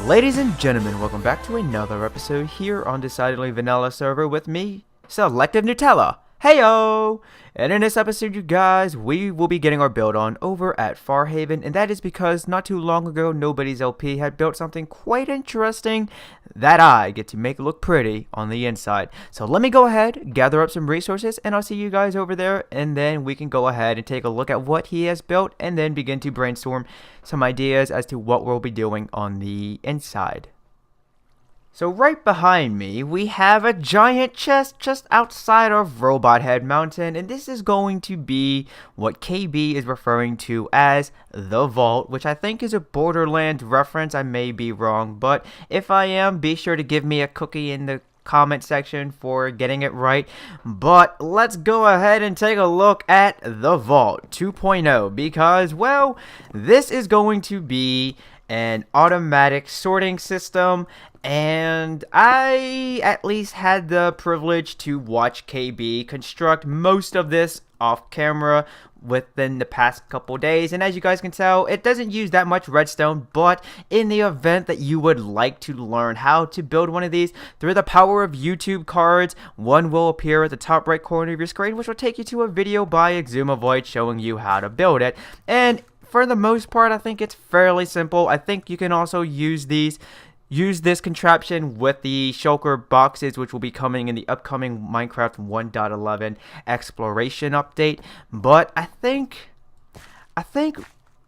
Ladies and gentlemen, welcome back to another episode here on Decidedly Vanilla server with me, Selective Nutella. Heyo! And in this episode, you guys, we will be getting our build on over at Farhaven, and that is because not too long ago, KnowbuddiesLP had built something quite interesting that I get to make look pretty on the inside. So let me go ahead, gather up some resources, and I'll see you guys over there, and then we can go ahead and take a look at what he has built, and then begin to brainstorm some ideas as to what we'll be doing on the inside. So right behind me, we have a giant chest just outside of Robot Head Mountain, and this is going to be what KB is referring to as the Vault, which I think is a Borderlands reference. I may be wrong, but if I am, be sure to give me a cookie in the comment section for getting it right. But let's go ahead and take a look at the Vault 2.0 because, well, this is going to be an automatic sorting system, and I at least had the privilege to watch KB construct most of this off camera within the past couple days, and as you guys can tell, it doesn't use that much redstone. But in the event that you would like to learn how to build one of these through the power of YouTube cards, one will appear at the top right corner of your screen, which will take you to a video by Exumavoid showing you how to build it. And for the most part, I think it's fairly simple. I think you can also use this contraption with the shulker boxes, which will be coming in the upcoming Minecraft 1.11 exploration update. But I think,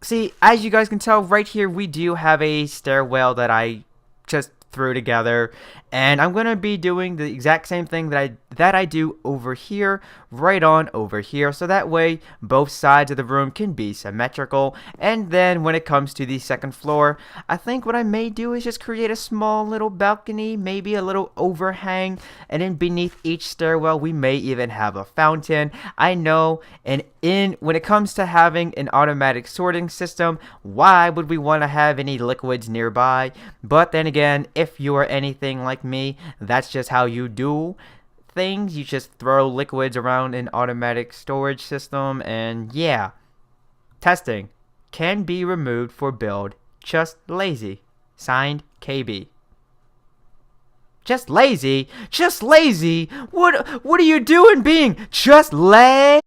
see, as you guys can tell right here, we do have a stairwell that I just threw together, and I'm gonna be doing the exact same thing that I do over here, right on over here, so that way both sides of the room can be symmetrical. And then when it comes to the second floor, I think what I may do is just create a small little balcony, maybe a little overhang, and then beneath each stairwell we may even have a fountain. I know, and when it comes to having an automatic sorting system, why would we want to have any liquids nearby? But then again, if you are anything like me, that's just how you do things. You just throw liquids around an automatic storage system, and yeah. Testing can be removed for build. Just lazy. Signed, KB. Just lazy? Just lazy? What are you doing being just lazy?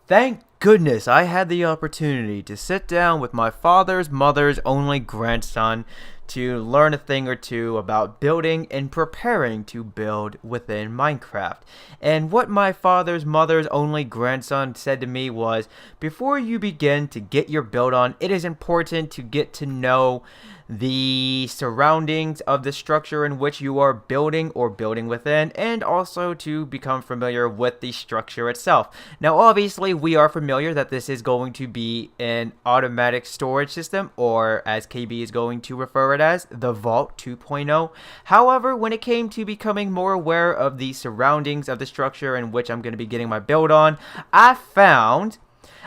Thank goodness I had the opportunity to sit down with my father's mother's only grandson to learn a thing or two about building and preparing to build within Minecraft. And what my father's mother's only grandson said to me was, before you begin to get your build on, it is important to get to know the surroundings of the structure in which you are building or building within, and also to become familiar with the structure itself. Now obviously we are familiar that this is going to be an automatic storage system, or as KB is going to refer it as, the Vault 2.0. However, when it came to becoming more aware of the surroundings of the structure in which I'm going to be getting my build on, I found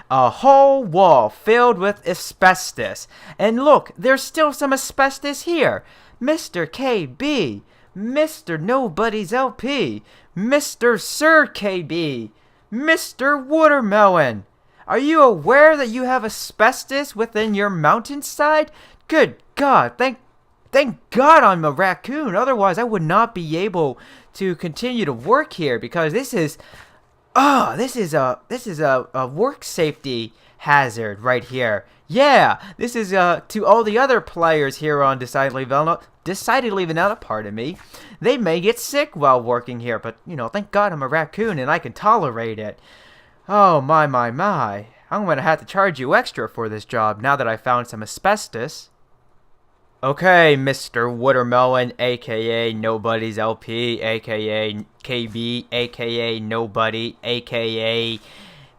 a whole wall filled with asbestos. And look, there's still some asbestos here. Mr. KB, Mr. KnowbuddiesLP, Mr. Sir KB, Mr. Watermelon. Are you aware that you have asbestos within your mountainside? Good God, thank God I'm a raccoon. Otherwise, I would not be able to continue to work here, because this is a work safety hazard right here. Yeah, this is to all the other players here on Decidedly Vanilla, pardon me. They may get sick while working here, but you know, thank God I'm a raccoon and I can tolerate it. Oh my. I'm gonna have to charge you extra for this job now that I found some asbestos. Okay, Mr. Watermelon, aka KnowbuddiesLP, aka KB, aka Nobody, aka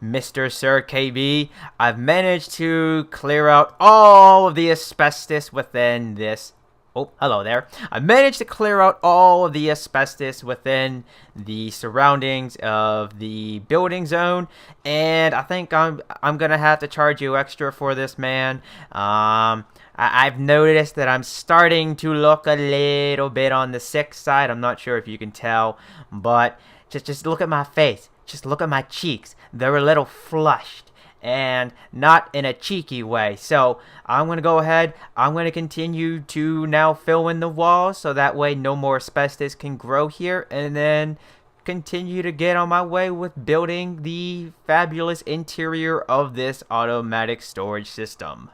Mr. Sir KB, I've managed to clear out all of the asbestos within this Oh, hello there. I managed to clear out all of the asbestos within the surroundings of the building zone, and I think I'm gonna have to charge you extra for this, man. I've noticed that I'm starting to look a little bit on the sick side. I'm not sure if you can tell, but just look at my face. Just look at my cheeks. They're a little flushed, and not in a cheeky way. So I'm going to go ahead. I'm going to continue to now fill in the walls so that way no more asbestos can grow here, and then continue to get on my way with building the fabulous interior of this automatic storage system.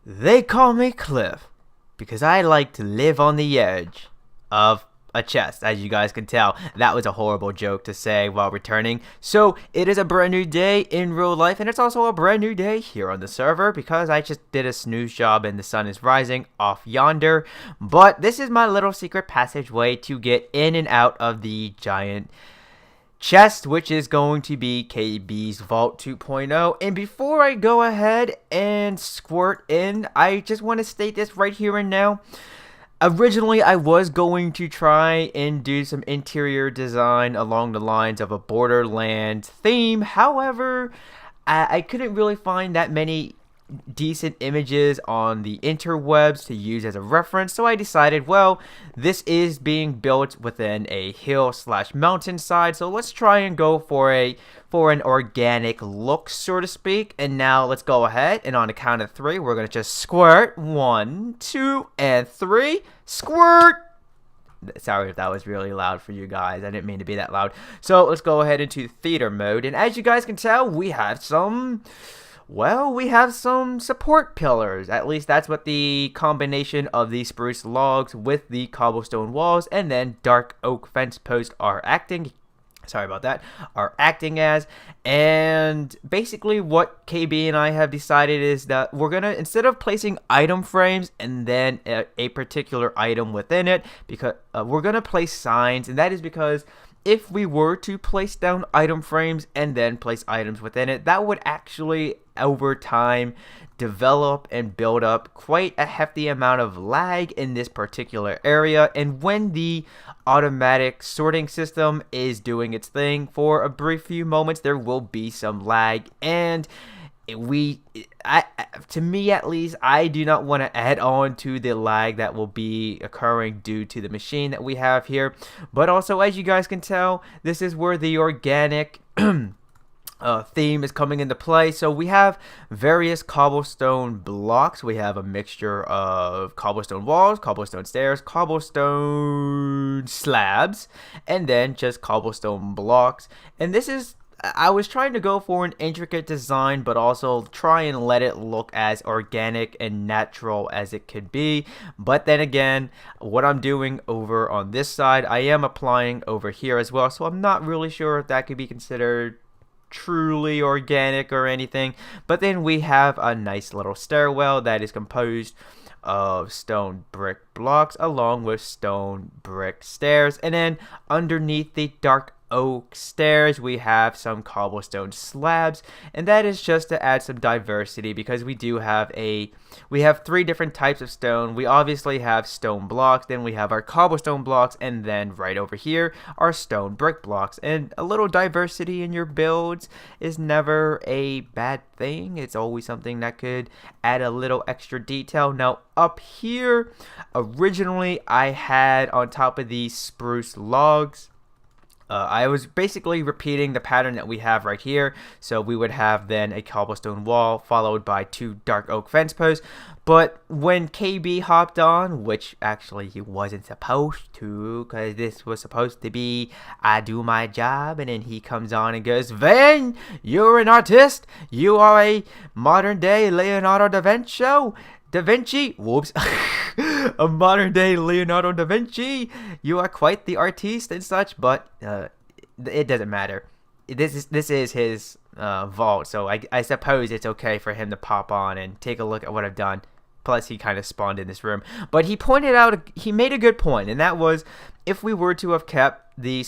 They call me Cliff because I like to live on the edge of a chest. As you guys can tell, that was a horrible joke to say while returning. So it is a brand new day in real life, and it's also a brand new day here on the server because I just did a snooze job and the sun is rising off yonder. But this is my little secret passageway to get in and out of the giant chest, which is going to be KB's Vault 2.0. And before I go ahead and squirt in, I just want to state this right here and now. Originally, I was going to try and do some interior design along the lines of a Borderlands theme. However, I couldn't really find that many decent images on the interwebs to use as a reference, so I decided, well, this is being built within a hill / mountainside, so let's try and go for an organic look, so to speak. And now let's go ahead, and on the count of 3, we're gonna just squirt. 1, 2, and 3. Squirt! Sorry if that was really loud for you guys. I didn't mean to be that loud. So let's go ahead into theater mode, and as you guys can tell, we have some support pillars. At least that's what the combination of the spruce logs with the cobblestone walls and then dark oak fence posts are acting. Sorry about that. Are acting as. And basically what KB and I have decided is that we're gonna, instead of placing item frames and then a particular item within it, because we're gonna place signs, and that is because if we were to place down item frames and then place items within it, that would actually over time develop and build up quite a hefty amount of lag in this particular area. And when the automatic sorting system is doing its thing for a brief few moments, there will be some lag, and to me at least, I do not want to add on to the lag that will be occurring due to the machine that we have here. But also, as you guys can tell, this is where the organic theme is coming into play. So we have various cobblestone blocks. We have a mixture of cobblestone walls, cobblestone stairs, cobblestone slabs, and then just cobblestone blocks. And this is, I was trying to go for an intricate design, but also try and let it look as organic and natural as it could be. But then again, what I'm doing over on this side, I am applying over here as well. So I'm not really sure if that could be considered truly organic or anything. But then we have a nice little stairwell that is composed of stone brick blocks along with stone brick stairs, and then underneath the dark oak stairs we have some cobblestone slabs, and that is just to add some diversity because we have 3 different types of stone. We obviously have stone blocks, then we have our cobblestone blocks, and then right over here are stone brick blocks. And a little diversity in your builds is never a bad thing. It's always something that could add a little extra detail. Now up here, originally I had on top of these spruce logs, I was basically repeating the pattern that we have right here. So we would have then a cobblestone wall followed by 2 dark oak fence posts. But when KB hopped on, which actually he wasn't supposed to, because this was supposed to be I do my job, and then he comes on and goes, "Van, you're an artist. You are a modern day Leonardo da Vinci, whoops, a modern day Leonardo da Vinci. You are quite the artiste and such," but it doesn't matter. This is his vault, so I suppose it's okay for him to pop on and take a look at what I've done. Plus, he kind of spawned in this room. But he pointed out, he made a good point, and that was if we were to have kept the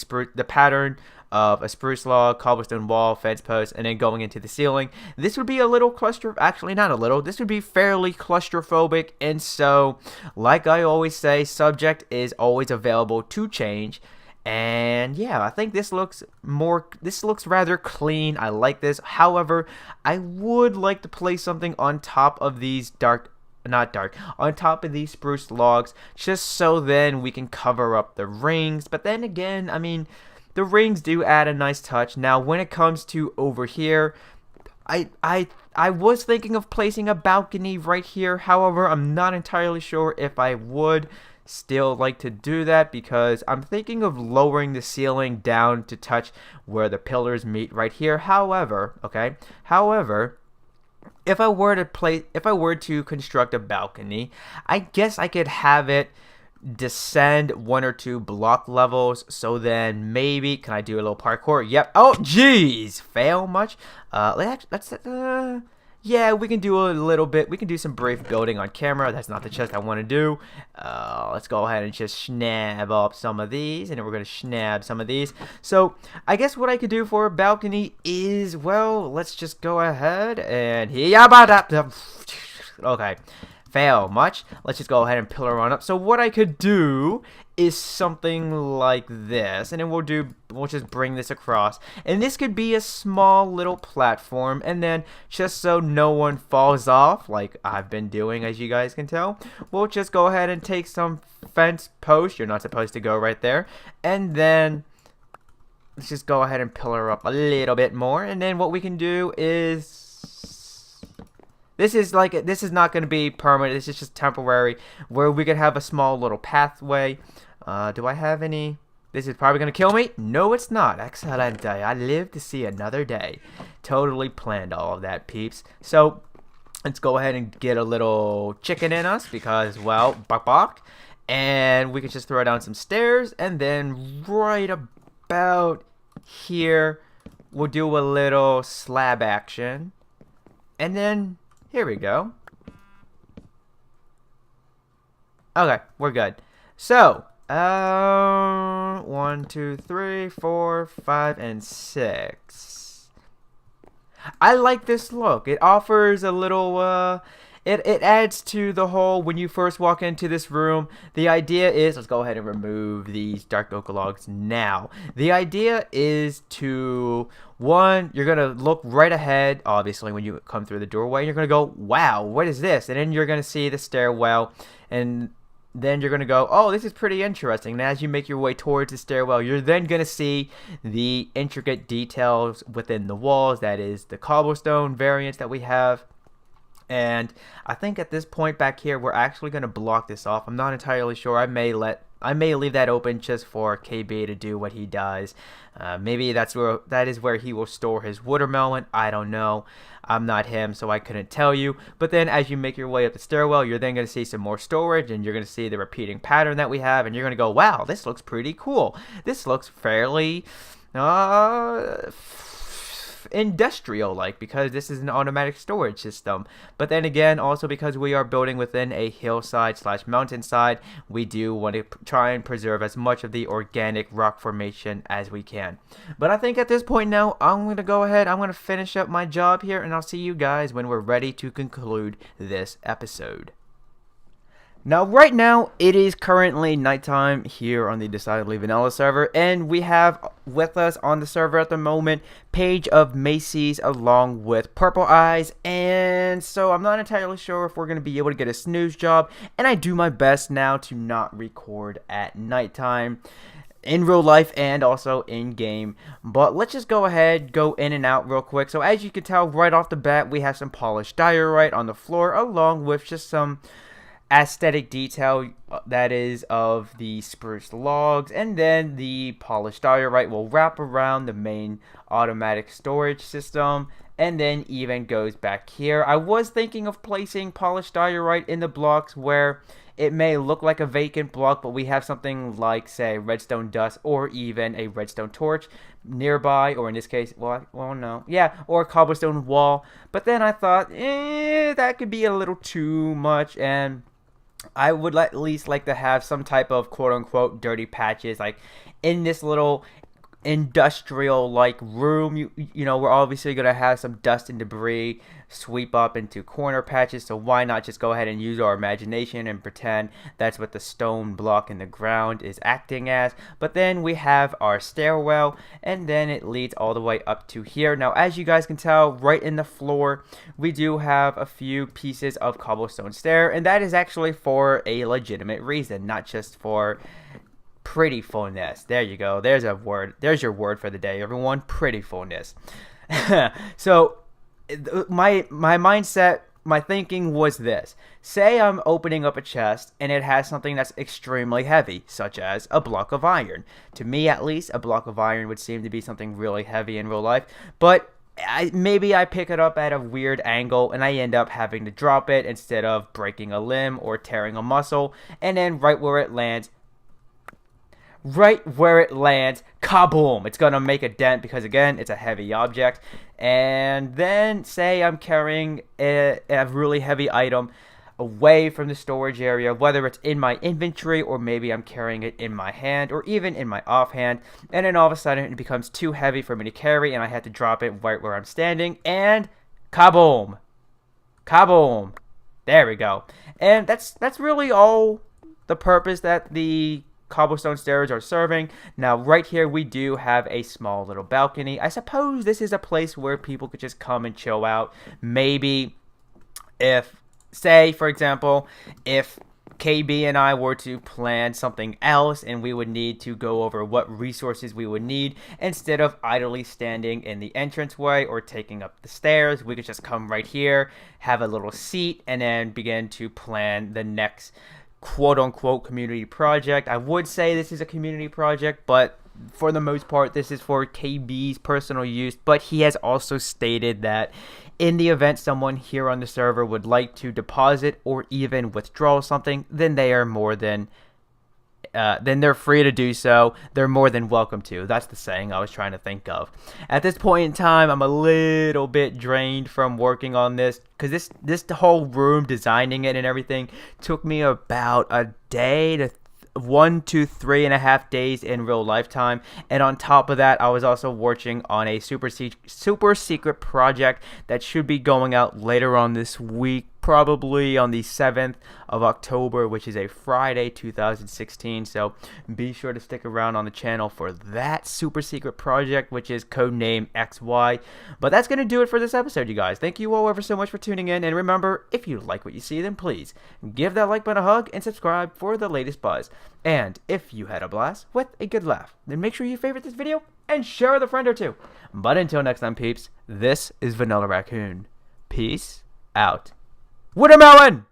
pattern of a spruce log, cobblestone wall, fence post, and then going into the ceiling. This would be a little actually not a little, this would be fairly claustrophobic, and so, like I always say, subject is always available to change. And yeah, I think this looks rather clean. I like this. However, I would like to place something on top of these on top of these spruce logs, just so then we can cover up the rings. But then again, I mean, the rings do add a nice touch. Now, when it comes to over here, I was thinking of placing a balcony right here. However, I'm not entirely sure if I would still like to do that, because I'm thinking of lowering the ceiling down to touch where the pillars meet right here. However, if I were to construct a balcony, I guess I could have it descend 1 or 2 block levels. So then maybe, can I do a little parkour? Yep. Oh jeez, fail much. Yeah, we can do a little bit. We can do some brave building on camera. That's not the chest I want to do. Let's go ahead and just snab up some of these, and then we're going to snab some of these. So I guess what I could do for a balcony is, well, let's just go ahead and okay. Fail much. Let's just go ahead and pillar on up. So what I could do is something like this, and then we'll just bring this across, and this could be a small little platform, and then just so no one falls off like I've been doing, as you guys can tell, we'll just go ahead and take some fence posts. You're not supposed to go right there, and then let's just go ahead and pillar up a little bit more, and then what we can do is, this is not going to be permanent. This is just temporary, where we could have a small little pathway. Do I have any? This is probably going to kill me. No, it's not. Excellent. I live to see another day. Totally planned all of that, peeps. So let's go ahead and get a little chicken in us, because, well, bok bok. And we can just throw down some stairs, and then right about here, we'll do a little slab action. And then here we go. Okay, we're good. So, 1, 2, 3, 4, 5, and 6. I like this look. It offers a little, it adds to the whole, when you first walk into this room, the idea is, let's go ahead and remove these dark oak logs now. The idea is to, one, you're going to look right ahead, obviously, when you come through the doorway, and you're going to go, wow, what is this? And then you're going to see the stairwell, and then you're going to go, oh, this is pretty interesting. And as you make your way towards the stairwell, you're then going to see the intricate details within the walls. That is the cobblestone variants that we have. And I think at this point back here, we're actually going to block this off. I'm not entirely sure. I may leave that open just for KB to do what he does. Maybe that is where he will store his watermelon. I don't know. I'm not him, so I couldn't tell you. But then as you make your way up the stairwell, you're then going to see some more storage, and you're going to see the repeating pattern that we have, and you're going to go, wow, this looks pretty cool. This looks fairly industrial like, because this is an automatic storage system. But then again, also because we are building within a hillside / mountainside, we do want to try and preserve as much of the organic rock formation as we can. But I think at this point now, I'm going to go ahead, I'm going to finish up my job here, and I'll see you guys when we're ready to conclude this episode. Now, right now, it is currently nighttime here on the Decidedly Vanilla server, and we have with us on the server at the moment Paige of Macy's along with Purple Eyes, and so I'm not entirely sure if we're going to be able to get a snooze job, and I do my best now to not record at nighttime in real life and also in game. But let's just go ahead, go in and out real quick. So as you can tell right off the bat, we have some polished diorite on the floor along with just some aesthetic detail that is of the spruce logs, and then the polished diorite will wrap around the main automatic storage system, and then even goes back here. I was thinking of placing polished diorite in the blocks where it may look like a vacant block, but we have something like, say, redstone dust or even a redstone torch nearby, or in this case, well no, yeah, or a cobblestone wall. But then I thought, that could be a little too much, and I would at least like to have some type of quote-unquote dirty patches, like in this little industrial like room. You know, we're obviously gonna have some dust and debris sweep up into corner patches, so why not just go ahead and use our imagination and pretend that's what the stone block in the ground is acting as. But then we have our stairwell, and then it leads all the way up to here. Now, as you guys can tell, right in the floor we do have a few pieces of cobblestone stair, and that is actually for a legitimate reason, not just for prettyfulness. There you go. There's a word. There's your word for the day, everyone. Prettyfulness. So my mindset, my thinking was this. Say I'm opening up a chest and it has something that's extremely heavy, such as a block of iron. To me, at least, a block of iron would seem to be something really heavy in real life. But maybe I pick it up at a weird angle and I end up having to drop it instead of breaking a limb or tearing a muscle. And then right where it lands, kaboom, it's gonna make a dent because, again, it's a heavy object. And then say I'm carrying a really heavy item away from the storage area, whether it's in my inventory or maybe I'm carrying it in my hand or even in my offhand, and then all of a sudden it becomes too heavy for me to carry and I have to drop it right where I'm standing, and kaboom, there we go. And that's really all the purpose that the cobblestone stairs are serving. Now right here we do have a small little balcony. I suppose this is a place where people could just come and chill out. Maybe if, say for example, if KB and I were to plan something else and we would need to go over what resources we would need, instead of idly standing in the entranceway or taking up the stairs, we could just come right here, have a little seat, and then begin to plan the next quote-unquote community project. I would say this is a community project, but for the most part this is for KB's personal use. But he has also stated that in the event someone here on the server would like to deposit or even withdraw something, then they are then they're free to do so. They're more than welcome to. That's the saying I was trying to think of. At this point in time, I'm a little bit drained from working on this, because this whole room, designing it and everything, took me about a day to 1 to 3.5 days in real lifetime. And on top of that, I was also working on a super secret project that should be going out later on this week, probably on the 7th of October, which is a Friday, 2016. So be sure to stick around on the channel for that super secret project, which is codename XY. But that's going to do it for this episode, you guys. Thank you all ever so much for tuning in. And remember, if you like what you see, then please give that like button a hug and subscribe for the latest buzz. And if you had a blast with a good laugh, then make sure you favorite this video and share with a friend or two. But until next time, peeps, this is Vanillaraccoon. Peace out. Watermelon!